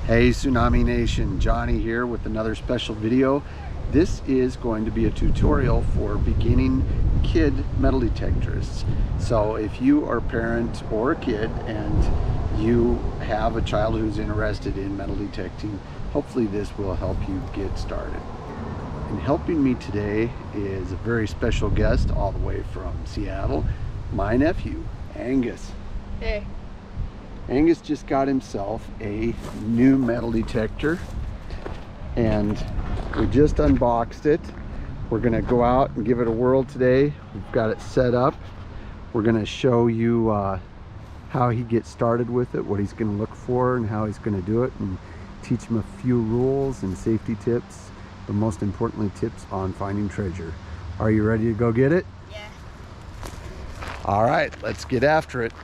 Hey Tsunami Nation, Johnny here with another special video. This is going to be a tutorial for beginning kid metal detectorists. So if you are a parent or a kid and you have a child who's interested in metal detecting, hopefully this will help you get started. And helping me today is a very special guest all the way from Seattle, my nephew, Angus. Hey. Angus just got himself a new metal detector and we just unboxed it. We're gonna go out and give it a whirl today. We've got it set up. We're gonna show you how he gets started with it, what he's gonna look for and how he's gonna do it, and teach him a few rules and safety tips, but most importantly tips on finding treasure. Are you ready to go get it? Yeah. All right, let's get after it.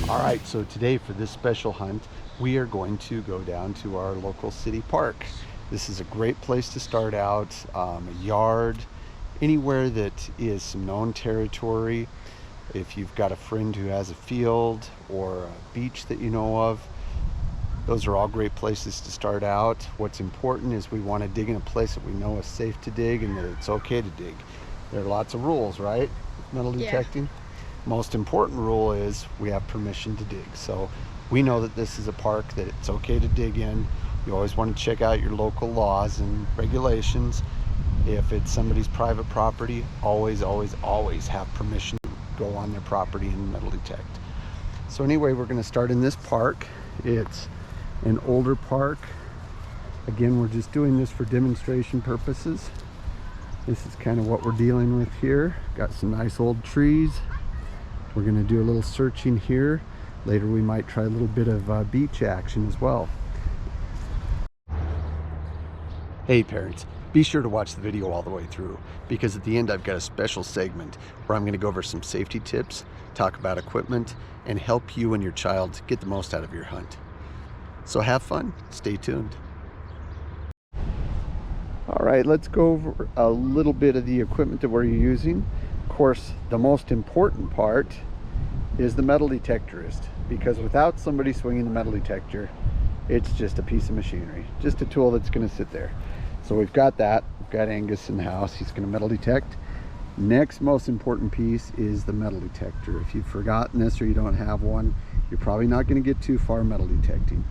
Alright, so today for this special hunt, we are going to go down to our local city park. This is a great place to start out, a yard, anywhere that is some known territory. If you've got a friend who has a field or a beach that you know of, those are all great places to start out. What's important is we want to dig in a place that we know is safe to dig and that it's okay to dig. There are lots of rules, right? Metal detecting. Yeah. Most important rule is we have permission to dig. So we know that this is a park that it's okay to dig in. You always want to check out your local laws and regulations. If it's somebody's private property, always have permission to go on their property and metal detect. So anyway, we're going to start in this park. It's an older park. Again, we're just doing this for demonstration purposes. This is kind of what we're dealing with here. Got some nice old trees. We're going to do a little searching here. Later we might try a little bit of beach action as well. Hey parents, be sure to watch the video all the way through, because at the end I've got a special segment where I'm going to go over some safety tips, talk about equipment, and help you and your child get the most out of your hunt. So have fun, stay tuned. All right, let's go over a little bit of the equipment that we're using. Of course, the most important part is the metal detectorist, because without somebody swinging the metal detector, it's just a piece of machinery, just a tool that's going to sit there. So we've got that. We've got Angus in the house. He's going to metal detect. Next most important piece is the metal detector. If you've forgotten this or you don't have one, you're probably not going to get too far metal detecting.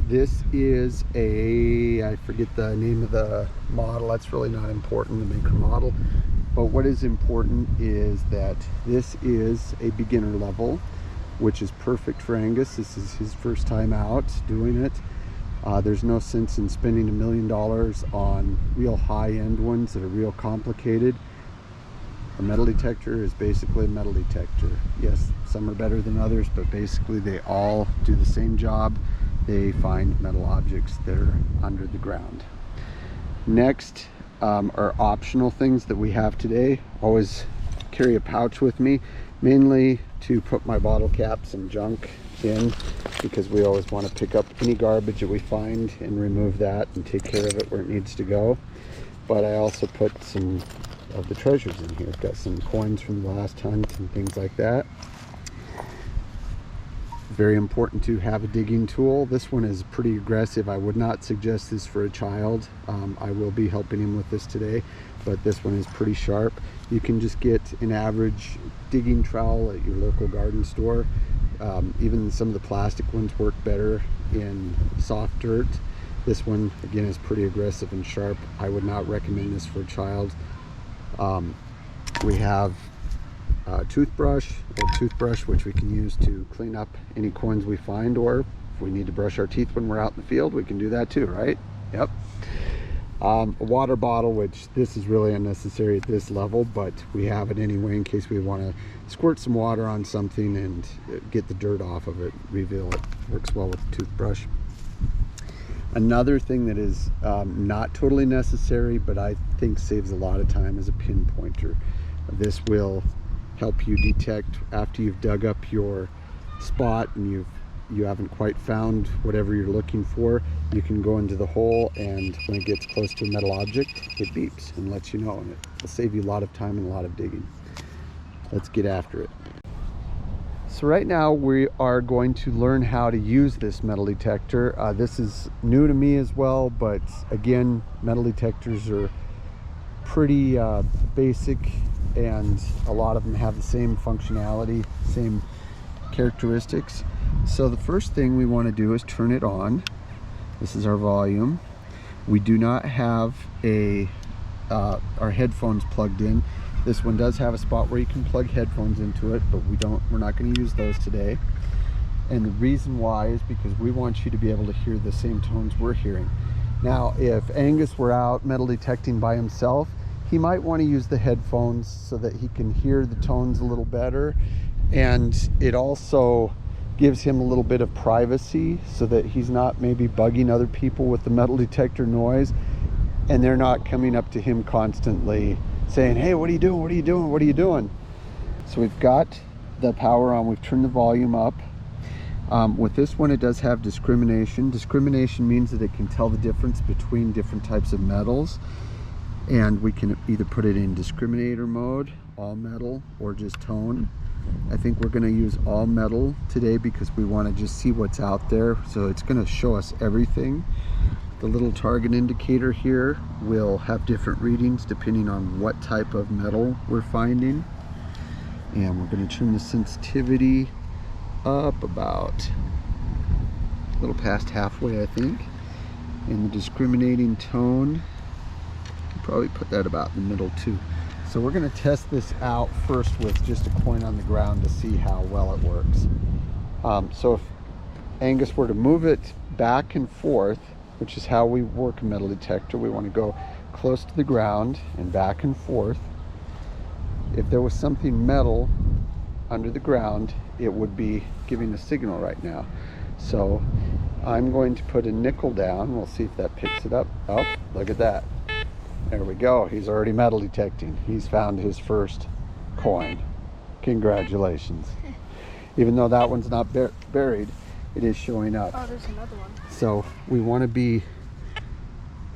This is I forget the name of the model. That's really not important, the maker model. But what is important is that this is a beginner level, which is perfect for Angus. This is his first time out doing it. There's no sense in spending $1 million on real high-end ones that are real complicated. A metal detector is basically a metal detector. Yes, some are better than others, but basically they all do the same job. They find metal objects that are under the ground. Next are optional things that we have today. Always carry a pouch with me, mainly to put my bottle caps and junk in, because we always want to pick up any garbage that we find and remove that and take care of it where it needs to go. But I also put some of the treasures in here. I've got some coins from the last hunt and things like that. Very important to have a digging tool. This one is pretty aggressive. I would not suggest this for a child. I will be helping him with this today, but this one is pretty sharp. You can just get an average digging trowel at your local garden store. Even some of the plastic ones work better in soft dirt. This one again is pretty aggressive and sharp. I would not recommend this for a child. We have a toothbrush which we can use to clean up any coins we find, or if we need to brush our teeth when we're out in the field, we can do that too, right? Yep. A water bottle, which this is really unnecessary at this level, but we have it anyway in case we want to squirt some water on something and get the dirt off of it, reveal it. Works well with the toothbrush. Another thing that is not totally necessary, but I think saves a lot of time, is a pinpointer. This will help you detect after you've dug up your spot and you haven't quite found whatever you're looking for, you can go into the hole, and when it gets close to a metal object, it beeps and lets you know, and it will save you a lot of time and a lot of digging. Let's get after it. So right now we are going to learn how to use this metal detector. This is new to me as well, but again, metal detectors are pretty basic, and a lot of them have the same functionality, same characteristics. So the first thing we want to do is turn it on. This is our volume. We do not have our headphones plugged in. This one does have a spot where you can plug headphones into it, but we're not going to use those today. And the reason why is because we want you to be able to hear the same tones we're hearing. Now, if Angus were out metal detecting by himself, he might want to use the headphones so that he can hear the tones a little better. And it also gives him a little bit of privacy so that he's not maybe bugging other people with the metal detector noise, and they're not coming up to him constantly saying, hey, what are you doing? What are you doing? What are you doing? So we've got the power on. We've turned the volume up. With this one, it does have discrimination. Discrimination means that it can tell the difference between different types of metals. And we can either put it in discriminator mode, all metal, or just tone. I think we're going to use all metal today because we want to just see what's out there. So it's going to show us everything. The little target indicator here will have different readings depending on what type of metal we're finding. And we're going to turn the sensitivity up about a little past halfway, I think. And the discriminating tone, probably put that about in the middle too. So we're going to test this out first with just a coin on the ground to see how well it works. So if Angus were to move it back and forth, which is how we work a metal detector, we want to go close to the ground and back and forth. If there was something metal under the ground, it would be giving a signal right now. So I'm going to put a nickel down. We'll see if that picks it up. Oh, look at that. There we go. He's already metal detecting. He's found his first coin. Congratulations. Even though that one's not buried, it is showing up. Oh, there's another one. So we want to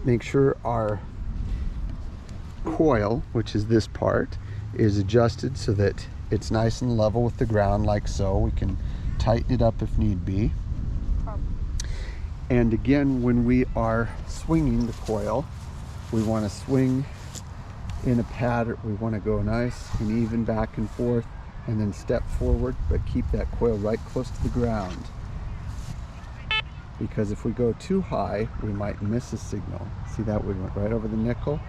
make sure our coil, which is this part, is adjusted so that it's nice and level with the ground, like so. We can tighten it up if need be. And again, when we are swinging the coil, we want to swing in a pattern. We want to go nice and even back and forth, and then step forward, but keep that coil right close to the ground. Because if we go too high, we might miss a signal. See that? We went right over the nickel.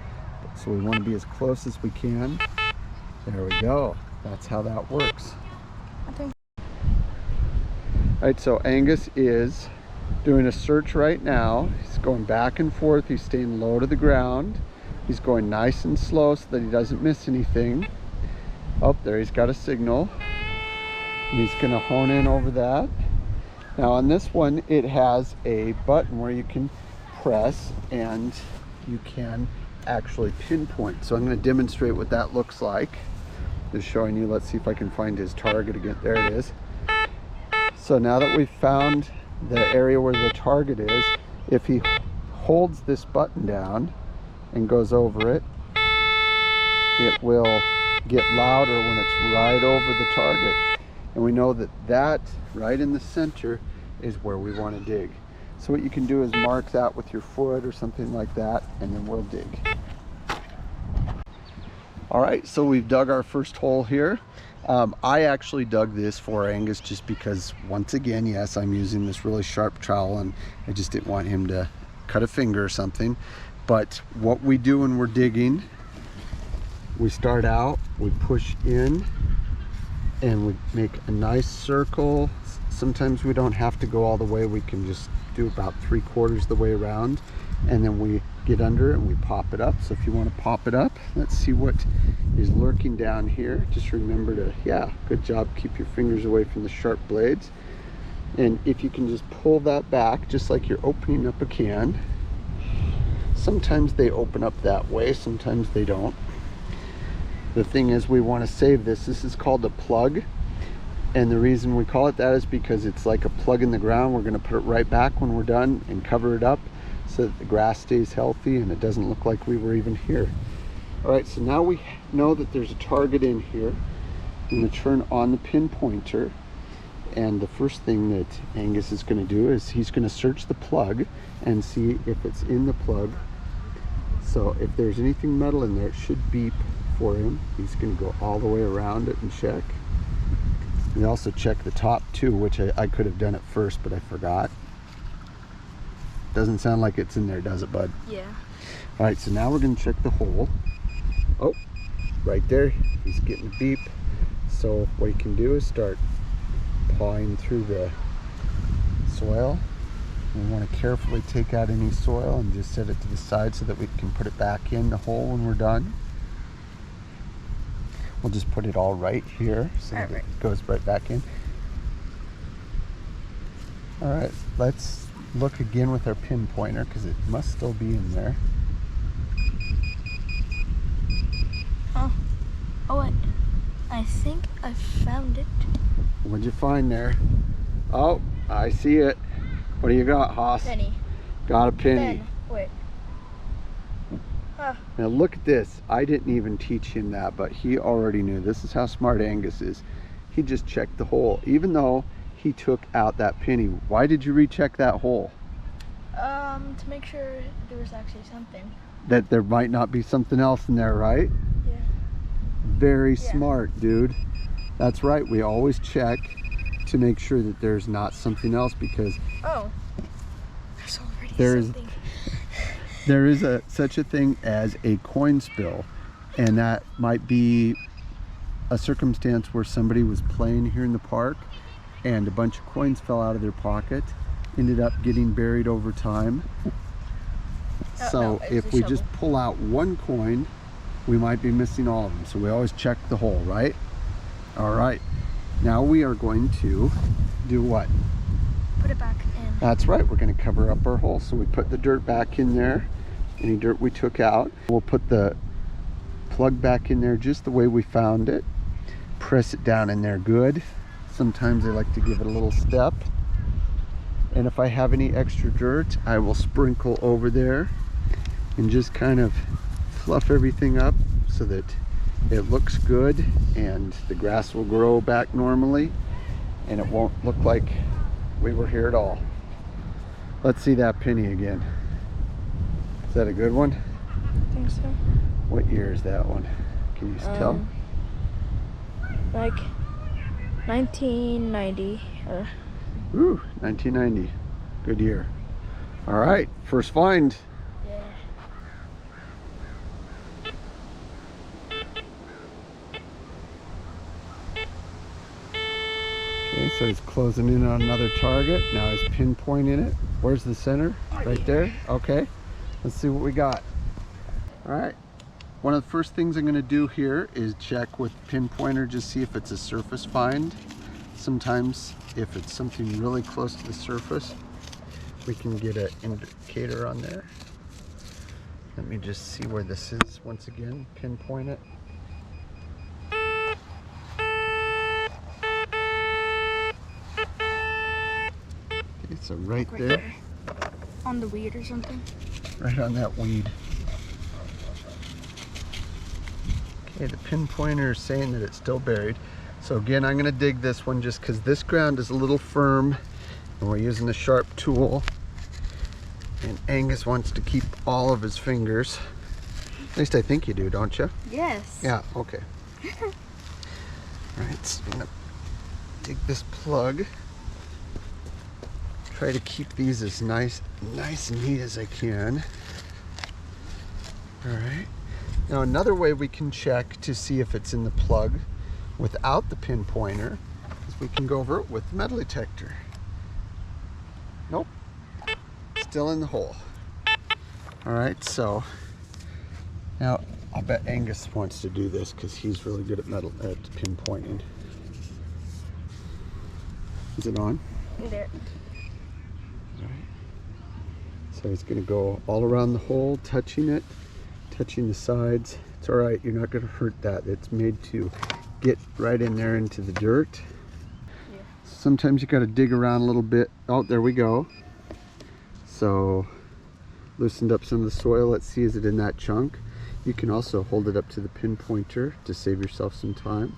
So we want to be as close as we can. There we go. That's how that works. Okay. All right, so Angus is doing a search right now. He's going back and forth. He's staying low to the ground. He's going nice and slow so that he doesn't miss anything. Oh, there he's got a signal. And he's going to hone in over that. Now on this one, it has a button where you can press and you can actually pinpoint. So I'm going to demonstrate what that looks like. Just showing you. Let's see if I can find his target again. There it is. So now that we've found the area where the target is, if he holds this button down and goes over it, it will get louder when it's right over the target. And we know that that right in the center is where we want to dig. So what you can do is mark that with your foot or something like that, and then we'll dig. All right, so we've dug our first hole here. I actually dug this for Angus just because, once again, yes, I'm using this really sharp trowel and I just didn't want him to cut a finger or something. But what we do when we're digging, we start out, we push in, and we make a nice circle. Sometimes we don't have to go all the way. We can just do about 3/4 the way around, and then we get under it and we pop it up. So if you want to pop it up, let's see what is lurking down here. Just remember to, yeah, good job, keep your fingers away from the sharp blades. And if you can just pull that back just like you're opening up a can. Sometimes they open up that way, sometimes they don't. The thing is, we want to save this. This is called a plug. And the reason we call it that is because it's like a plug in the ground. We're going to put it right back when we're done and cover it up so that the grass stays healthy and it doesn't look like we were even here. All right, so now we know that there's a target in here. I'm going to turn on the pinpointer, and the first thing that Angus is going to do is he's going to search the plug and see if it's in the plug. So if there's anything metal in there, it should beep for him. He's going to go all the way around it and check. We also check the top too, which I could have done it first, but I forgot. Doesn't sound like it's in there, does it, bud? Yeah. All right, so now we're going to check the hole. Oh, right there, he's getting a beep. So what you can do is start pawing through the soil. We want to carefully take out any soil and just set it to the side so that we can put it back in the hole when we're done. We'll just put it all right here so that it goes right back in. All right, let's look again with our pinpointer because it must still be in there. Oh, wait. I think I found it. What'd you find there? Oh, I see it. What do you got, Haas? Penny. Got a penny. Pen. Wait. Huh. Now look at this. I didn't even teach him that, but he already knew. This is how smart Angus is. He just checked the hole, even though he took out that penny. Why did you recheck that hole? To make sure there was actually something. That there might not be something else in there, right? Yeah. Very smart, dude. That's right. We always check to make sure that there's not something else, because there's already something. There is such a thing as a coin spill, and that might be a circumstance where somebody was playing here in the park and a bunch of coins fell out of their pocket, ended up getting buried over time. So if we just pull out one coin, we might be missing all of them. So we always check the hole, right? All right. Now we are going to do what? Put it back in. That's right. We're going to cover up our hole. So we put the dirt back in there. Any dirt we took out. We'll put the plug back in there just the way we found it. Press it down in there good. Sometimes I like to give it a little step. And if I have any extra dirt, I will sprinkle over there and just kind of fluff everything up so that it looks good and the grass will grow back normally and it won't look like we were here at all. Let's see that penny again. Is that a good one? I think so. What year is that one? Can you tell? Like 1990. Ooh, 1990. Good year. All right, first find. Yeah. Okay, so he's closing in on another target. Now he's pinpointing it. Where's the center? Right there? Okay. Let's see what we got. All right. One of the first things I'm going to do here is check with pinpointer, just see if it's a surface find. Sometimes if it's something really close to the surface, we can get an indicator on there. Let me just see where this is once again. Pinpoint it. Okay, so right there. On the weed or something? Right on that weed. Okay, the pinpointer is saying that it's still buried. So again, I'm going to dig this one just because this ground is a little firm and we're using a sharp tool. And Angus wants to keep all of his fingers. At least I think you do, don't you? Yes. Yeah, okay. All right, so I'm going to dig this plug. Try to keep these as nice and neat as I can. All right. Now another way we can check to see if it's in the plug without the pinpointer is we can go over it with the metal detector. Nope, still in the hole. All right, so now I'll bet Angus wants to do this because he's really good at pinpointing. Is it on? There. All right. So he's going to go all around the hole, touching it, touching the sides. It's all right, you're not going to hurt that. It's made to get right in there into the dirt. sometimes you got to dig around a little bit. Oh, there we go. So loosened up some of the soil. Let's see, is it in that chunk? You can also hold it up to the pinpointer to save yourself some time.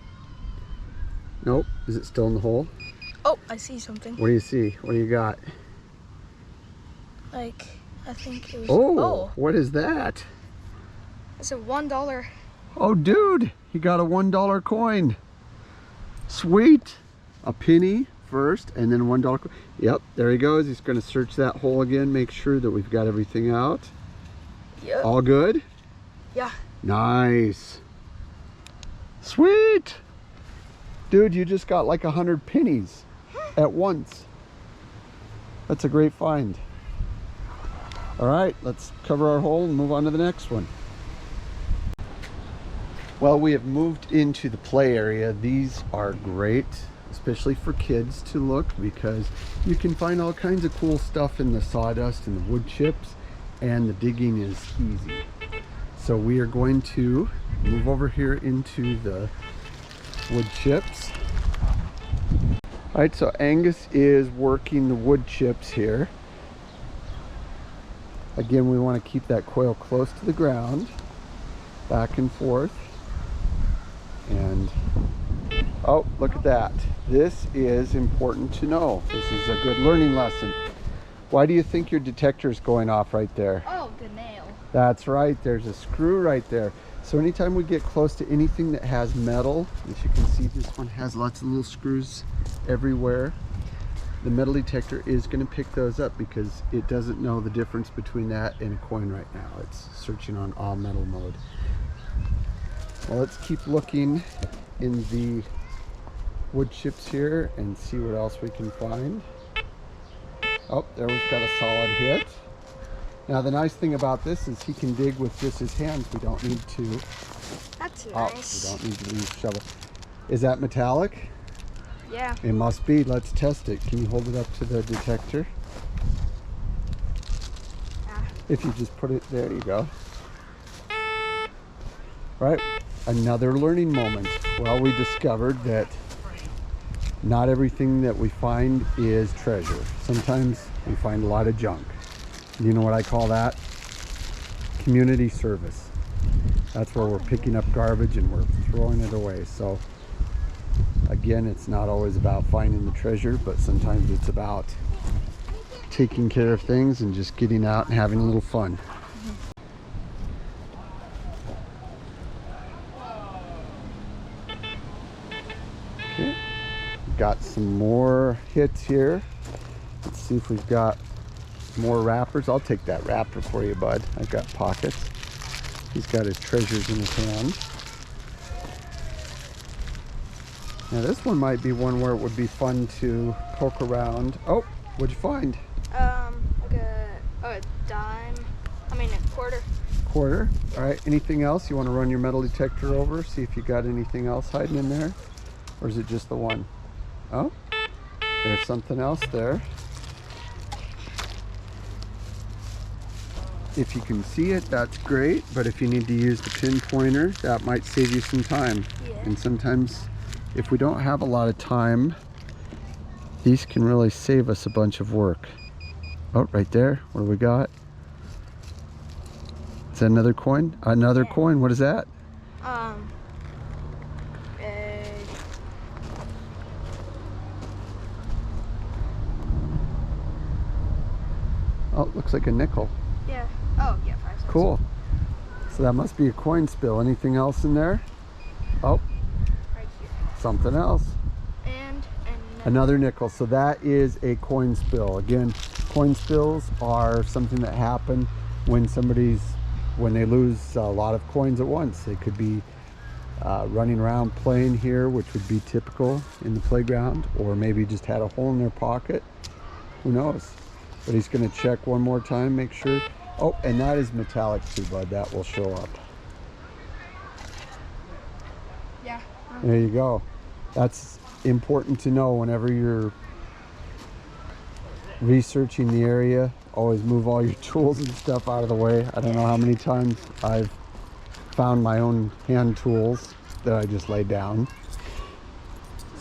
Nope. Is it still in the hole? Oh, I see something. What do you see? What do you got? Like, I think it was. Oh, what is that? It's a $1. Oh, dude, he got a $1 coin. Sweet. A penny first, and then $1 coin. Yep, there he goes. He's going to search that hole again, make sure that we've got everything out. Yep. All good? Yeah. Nice. Sweet. Dude, you just got like 100 pennies at once. That's a great find. All right, let's cover our hole and move on to the next one. Well, we have moved into the play area. These are great, especially for kids to look, because you can find all kinds of cool stuff in the sawdust and the wood chips, and the digging is easy. So we are going to move over here into the wood chips. All right, so Angus is working the wood chips here. Again, we want to keep that coil close to the ground, back and forth. And oh, look at that. This is important to know. This is a good learning lesson. Why do you think your detector is going off right there? Oh, the nail. That's right, there's a screw right there. So anytime we get close to anything that has metal, as you can see, this one has lots of little screws everywhere. The metal detector is going to pick those up because it doesn't know the difference between that and a coin right now. It's searching on all metal mode. Well, let's keep looking in the wood chips here and see what else we can find. Oh, there we've got a solid hit. Now the nice thing about this is he can dig with just his hands. We don't need to. That's Oh, nice. we don't need to use a shovel. Is that metallic? Yeah. It must be. Let's test it. Can you hold it up to the detector? Yeah. If you just put it there, you go. Right. Another learning moment. Well, we discovered that not everything that we find is treasure. Sometimes we find a lot of junk. You know what I call that? Community service. That's where we're picking up garbage and we're throwing it away. So again, it's not always about finding the treasure, but sometimes it's about taking care of things and just getting out and having a little fun. Okay, got some more hits here. Let's see if we've got more wrappers. I'll take that wrapper for you, bud. I've got pockets. He's got his treasures in his hand. Now this one might be one where it would be fun to poke around. Oh, what'd you find? Like a dime. I mean a quarter. Quarter. All right, anything else? You want to run your metal detector over, see if you got anything else hiding in there? Or is it just the one? Oh, there's something else there. If you can see it, that's great, but if you need to use the pinpointer, that might save you some time. Yeah. And sometimes if we don't have a lot of time, these can really save us a bunch of work. Oh, right there. What do we got? Is that another coin? Another coin. What is that? Oh, it looks like a nickel. Yeah. Oh, yeah, 5 cents. Cool. So that must be a coin spill. Anything else in there? Oh, Right here. something else. And Another nickel. So that is a coin spill. Again, coin spills are something that happen when when they lose a lot of coins at once. They could be running around playing here, which would be typical in the playground, or maybe just had a hole in their pocket. Who knows? But he's going to check one more time, make sure. Oh, and that is metallic too, bud. That will show up. yeah. There you go. That's important to know whenever you're researching the area. Always move all your tools and stuff out of the way. I don't know how many times I've found my own hand tools that I just laid down.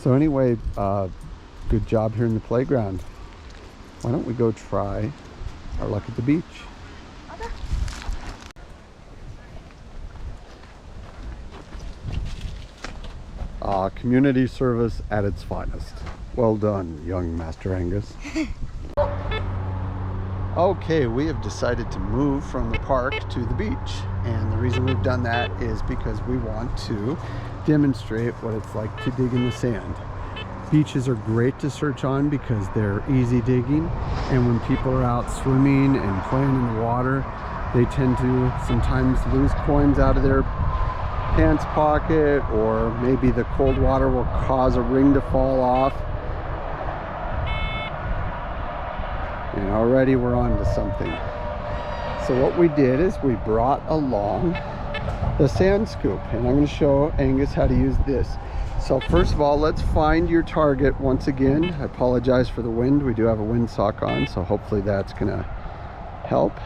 So anyway, good job here in the playground. Why don't we go try our luck at the beach? Community service at its finest. Well done, young Master Angus. Okay, we have decided to move from the park to the beach. And the reason we've done that is because we want to demonstrate what it's like to dig in the sand. Beaches are great to search on because they're easy digging, and when people are out swimming and playing in the water, they tend to sometimes lose coins out of their pants pocket, or maybe the cold water will cause a ring to fall off. And already we're on to something. So what we did is we brought along the sand scoop, and I'm going to show Angus how to use this. So first of all, let's find your target once again. I apologize for the wind. We do have a windsock on, so hopefully that's going to help.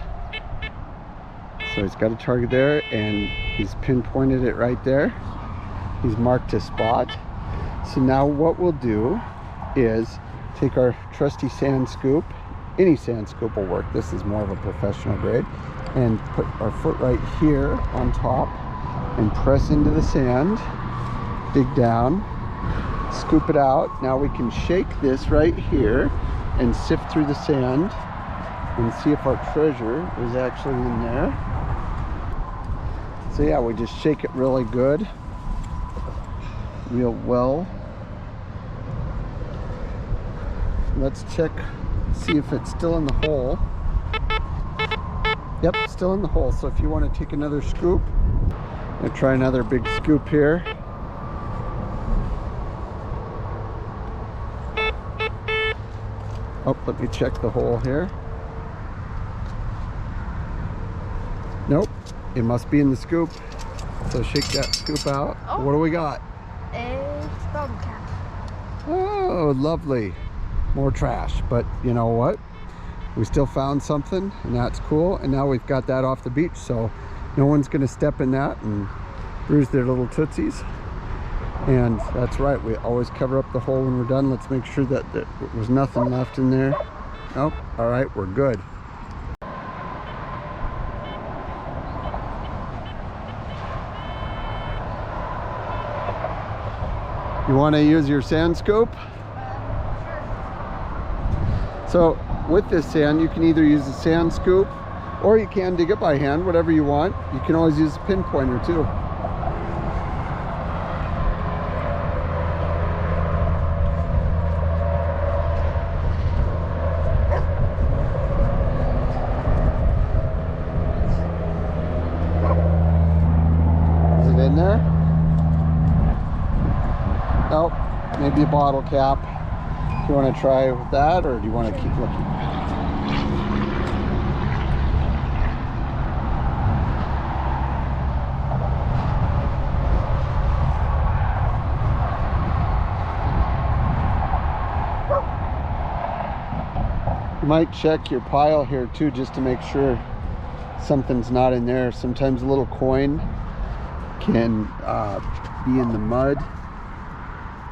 So he's got a target there, and he's pinpointed it right there. He's marked his spot. So now what we'll do is take our trusty sand scoop. Any sand scoop will work. This is more of a professional grade. And put our foot right here on top and press into the sand. Dig down, scoop it out. Now we can shake this right here and sift through the sand and see if our treasure is actually in there. So yeah, we just shake it really good, real well. Let's check, see if it's still in the hole. Yep, still in the hole. So if you want to take another scoop, I'm gonna try another big scoop here. Oh, let me check the hole here. Nope, it must be in the scoop. So shake that scoop out. Oh. What do we got? A bottle cap. Oh, lovely. More trash, but you know what? We still found something, and that's cool. And now we've got that off the beach, so no one's gonna step in that and bruise their little tootsies. And that's right, we always cover up the hole when we're done. Let's make sure that there was nothing left in there. Nope, all right, we're good. You want to use your sand scoop? So with this sand, you can either use the sand scoop or you can dig it by hand, whatever you want. You can always use a pinpointer too. In there? Nope, maybe a bottle cap. Do you want to try with that, or do you want to keep looking? You might check your pile here too, just to make sure something's not in there. Sometimes a little coin can be in the mud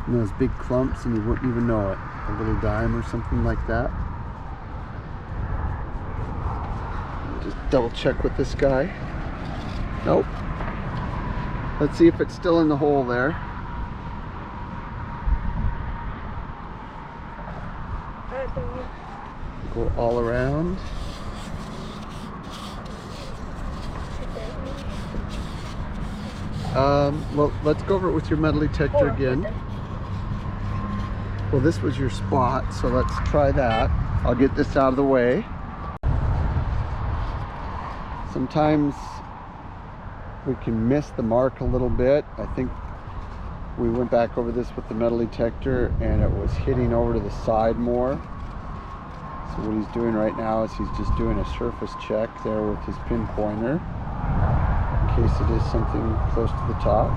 in those big clumps and you wouldn't even know it. A little dime or something like that. Just double check with this guy. Nope. Let's see if it's still in the hole there. Go all around. Well, let's go over it with your metal detector again. Well, this was your spot, so let's try that. I'll get this out of the way. Sometimes we can miss the mark a little bit. I think we went back over this with the metal detector and it was hitting over to the side more. So what he's doing right now is he's just doing a surface check there with his pinpointer, in case it is something close to the top.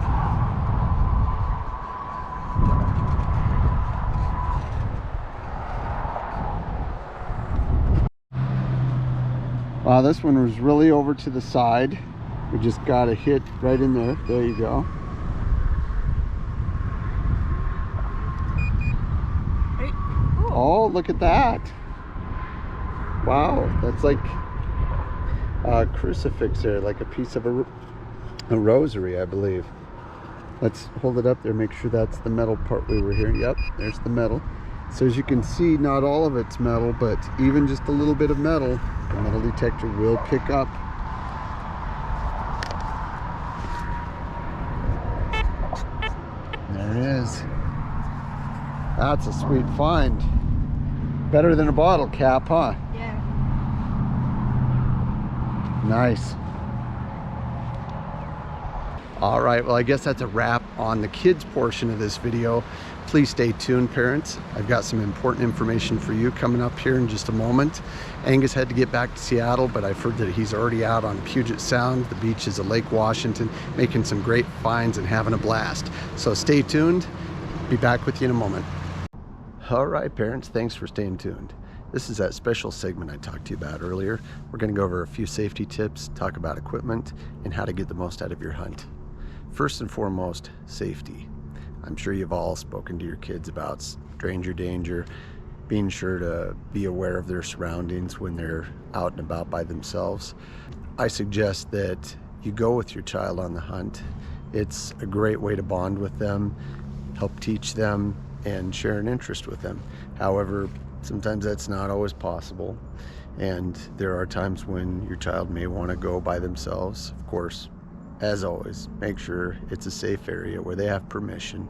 Wow, this one was really over to the side. We just got a hit right in there. There you go. Oh, look at that. Wow, that's like a crucifix there, like a piece of a rosary, I believe. Let's hold it up there, make sure that's the metal part we were hearing. Yep, there's the metal. So as you can see, not all of it's metal, but even just a little bit of metal, the metal detector will pick up. There it is. That's a sweet find. Better than a bottle cap, huh? Yeah. Nice. All right, well, I guess that's a wrap on the kids portion of this video. Please stay tuned, parents. I've got some important information for you coming up here in just a moment. Angus had to get back to Seattle, but I've heard that he's already out on Puget Sound, the beaches of Lake Washington, making some great finds and having a blast. So stay tuned. Be back with you in a moment. All right, parents, thanks for staying tuned. This is that special segment I talked to you about earlier. We're going to go over a few safety tips, talk about equipment, and how to get the most out of your hunt. First and foremost, safety. I'm sure you've all spoken to your kids about stranger danger, being sure to be aware of their surroundings when they're out and about by themselves. I suggest that you go with your child on the hunt. It's a great way to bond with them, help teach them, and share an interest with them. However, sometimes that's not always possible, and there are times when your child may want to go by themselves. Of course, as always, make sure it's a safe area where they have permission.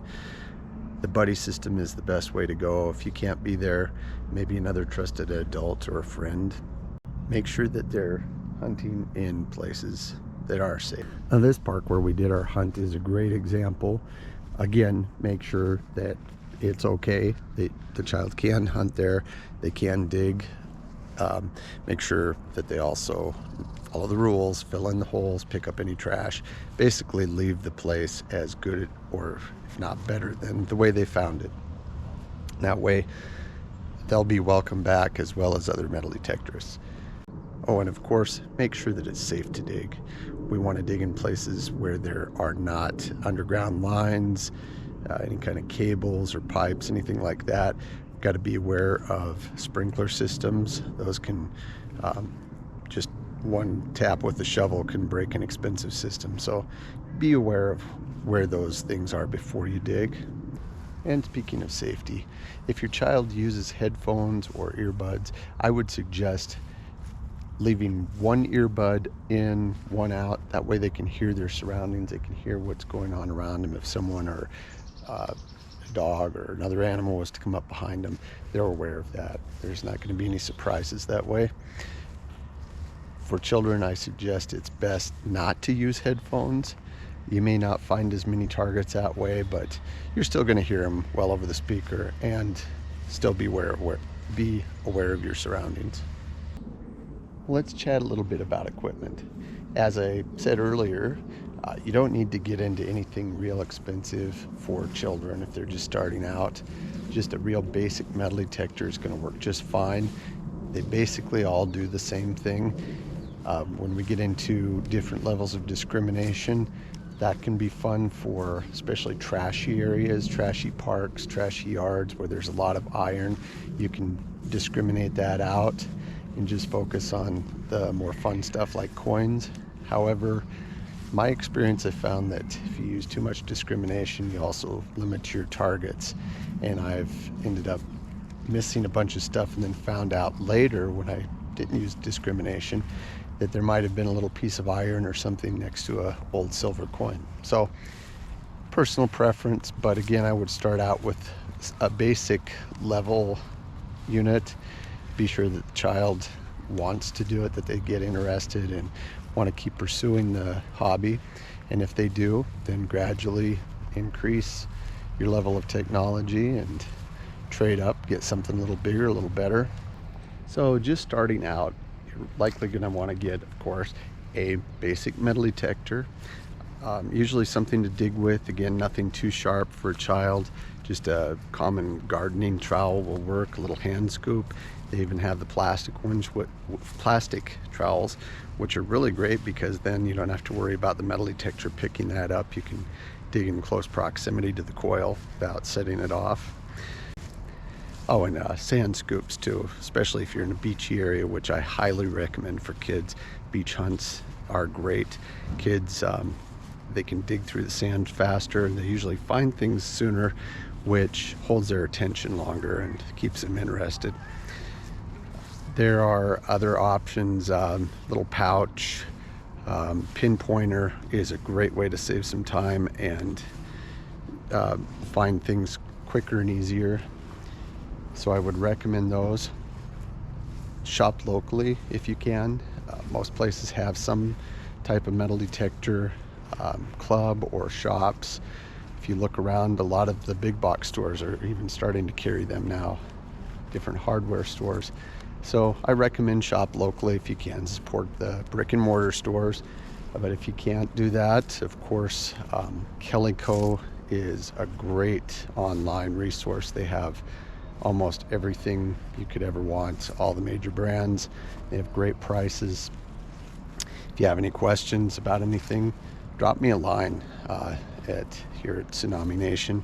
The buddy system is the best way to go. If you can't be there, maybe another trusted adult or a friend. Make sure that they're hunting in places that are safe. Now, this park where we did our hunt is a great example. Again, make sure that it's okay. The child can hunt there. They can dig. Make sure that they also follow the rules, fill in the holes, pick up any trash, basically leave the place as good or if not better than the way they found it. That way they'll be welcome back, as well as other metal detectorists. Oh, and of course, make sure that it's safe to dig. We want to dig in places where there are not underground lines, any kind of cables or pipes, anything like that. Got to be aware of sprinkler systems. Those can just one tap with a shovel can break an expensive system. So be aware of where those things are before you dig. And speaking of safety, if your child uses headphones or earbuds, I would suggest leaving one earbud in, one out. That way they can hear their surroundings. They can hear what's going on around them. If someone or a dog or another animal was to come up behind them, they're aware of that. There's not going to be any surprises that way. For children, I suggest it's best not to use headphones. You may not find as many targets that way, but you're still going to hear them well over the speaker and still be aware of your surroundings. Let's chat a little bit about equipment. As I said earlier, you don't need to get into anything real expensive for children if they're just starting out. Just a real basic metal detector is going to work just fine. They basically all do the same thing. When we get into different levels of discrimination, that can be fun for especially trashy areas, trashy parks, trashy yards where there's a lot of iron. You can discriminate that out and just focus on the more fun stuff like coins. However, my experience, I found that if you use too much discrimination, you also limit your targets. And I've ended up missing a bunch of stuff and then found out later, when I didn't use discrimination, that there might have been a little piece of iron or something next to a old silver coin. So personal preference, but again, I would start out with a basic level unit. Be sure that the child wants to do it, that they get interested and want to keep pursuing the hobby. And if they do, then gradually increase your level of technology and trade up, get something a little bigger, a little better. So just starting out, you're likely going to want to get, of course, a basic metal detector, usually something to dig with. Again, nothing too sharp for a child. Just a common gardening trowel will work, a little hand scoop. They even have the plastic ones, plastic trowels, which are really great because then you don't have to worry about the metal detector picking that up. You can dig in close proximity to the coil without setting it off. Oh, and sand scoops too, especially if you're in a beachy area, which I highly recommend for kids. Beach hunts are great. Kids, they can dig through the sand faster, and they usually find things sooner, which holds their attention longer and keeps them interested. There are other options. Little pouch, pinpointer is a great way to save some time and find things quicker and easier. So I would recommend those. Shop locally if you can. Most places have some type of metal detector club or shops. If you look around, a lot of the big box stores are even starting to carry them now, different hardware stores. So I recommend shop locally if you can. Support the brick and mortar stores. But if you can't do that, of course, Calico is a great online resource. They have almost everything you could ever want, all the major brands. They have great prices. If you have any questions about anything, drop me a line here at Tsunami Nation.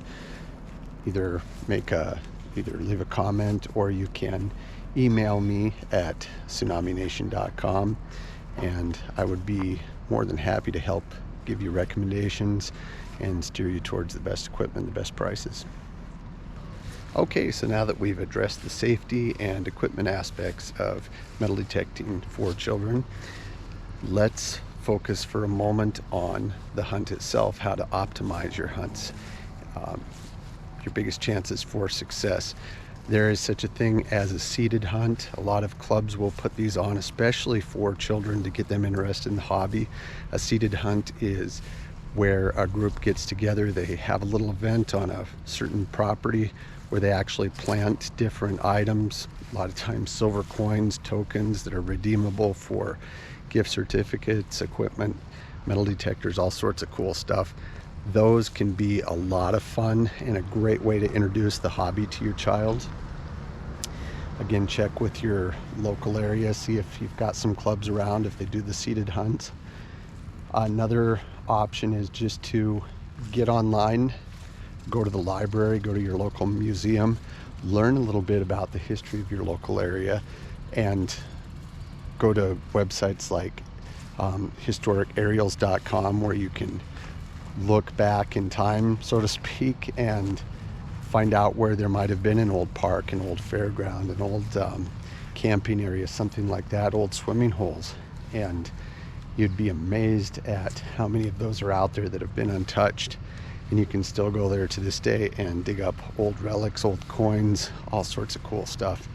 Either leave a comment, or you can email me at tsunamination.com, and I would be more than happy to help give you recommendations and steer you towards the best equipment, the best prices. Okay, so now that we've addressed the safety and equipment aspects of metal detecting for children, let's focus for a moment on the hunt itself, how to optimize your hunts, your biggest chances for success. There is such a thing as a seated hunt. A lot of clubs will put these on, especially for children, to get them interested in the hobby. A seated hunt is where a group gets together. They have a little event on a certain property where they actually plant different items, a lot of times silver coins, tokens that are redeemable for gift certificates, equipment, metal detectors, all sorts of cool stuff. Those can be a lot of fun and a great way to introduce the hobby to your child. Again, check with your local area, see if you've got some clubs around, if they do the seated hunts. Another option is just to get online, go to the library, go to your local museum, learn a little bit about the history of your local area, and go to websites like historicaerials.com, where you can look back in time, so to speak, and find out where there might have been an old park, an old fairground, an old camping area, something like that, old swimming holes. And you'd be amazed at how many of those are out there that have been untouched. And you can still go there to this day and dig up old relics, old coins, all sorts of cool stuff.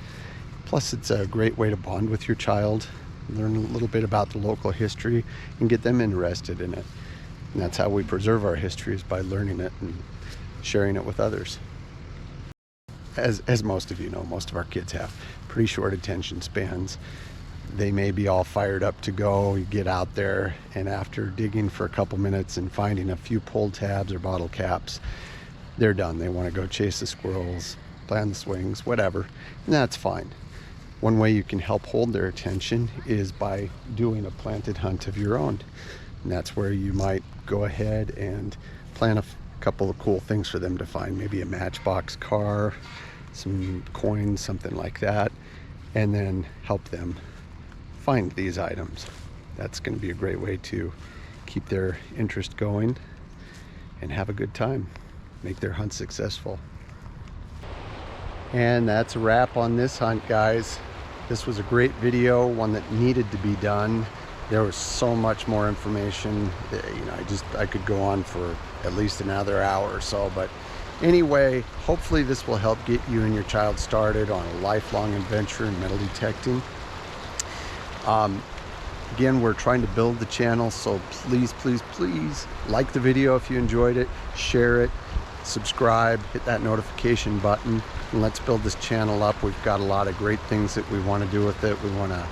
Plus, it's a great way to bond with your child, learn a little bit about the local history, and get them interested in it. And that's how we preserve our history, is by learning it and sharing it with others. As most of you know, most of our kids have pretty short attention spans. They may be all fired up to go. You get out there, and after digging for a couple minutes and finding a few pull tabs or bottle caps, they're done. They want to go chase the squirrels, play on the swings, whatever, and that's fine. One way you can help hold their attention is by doing a planted hunt of your own. And that's where you might go ahead and plan a couple of cool things for them to find, maybe a matchbox car, some coins, something like that, and then help them find these items. That's going to be a great way to keep their interest going and have a good time, make their hunt successful. And that's a wrap on this hunt, guys. This was a great video, one that needed to be done. There was so much more information that, I could go on for at least another hour or so. But anyway, hopefully this will help get you and your child started on a lifelong adventure in metal detecting. Again, we're trying to build the channel, so please like the video if you enjoyed it, share it, subscribe, hit that notification button, and let's build this channel up. We've got a lot of great things that we want to do with it. We want to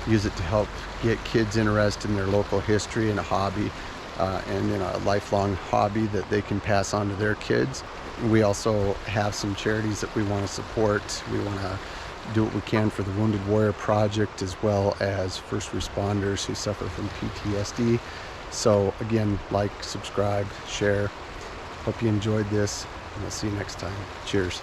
use it to help get kids interested in their local history and a hobby, and in a lifelong hobby that they can pass on to their kids. We also have some charities that we want to support. We want to do what we can for the Wounded Warrior Project, as well as first responders who suffer from PTSD. So again, like, subscribe, share. Hope you enjoyed this, and we'll see you next time. Cheers.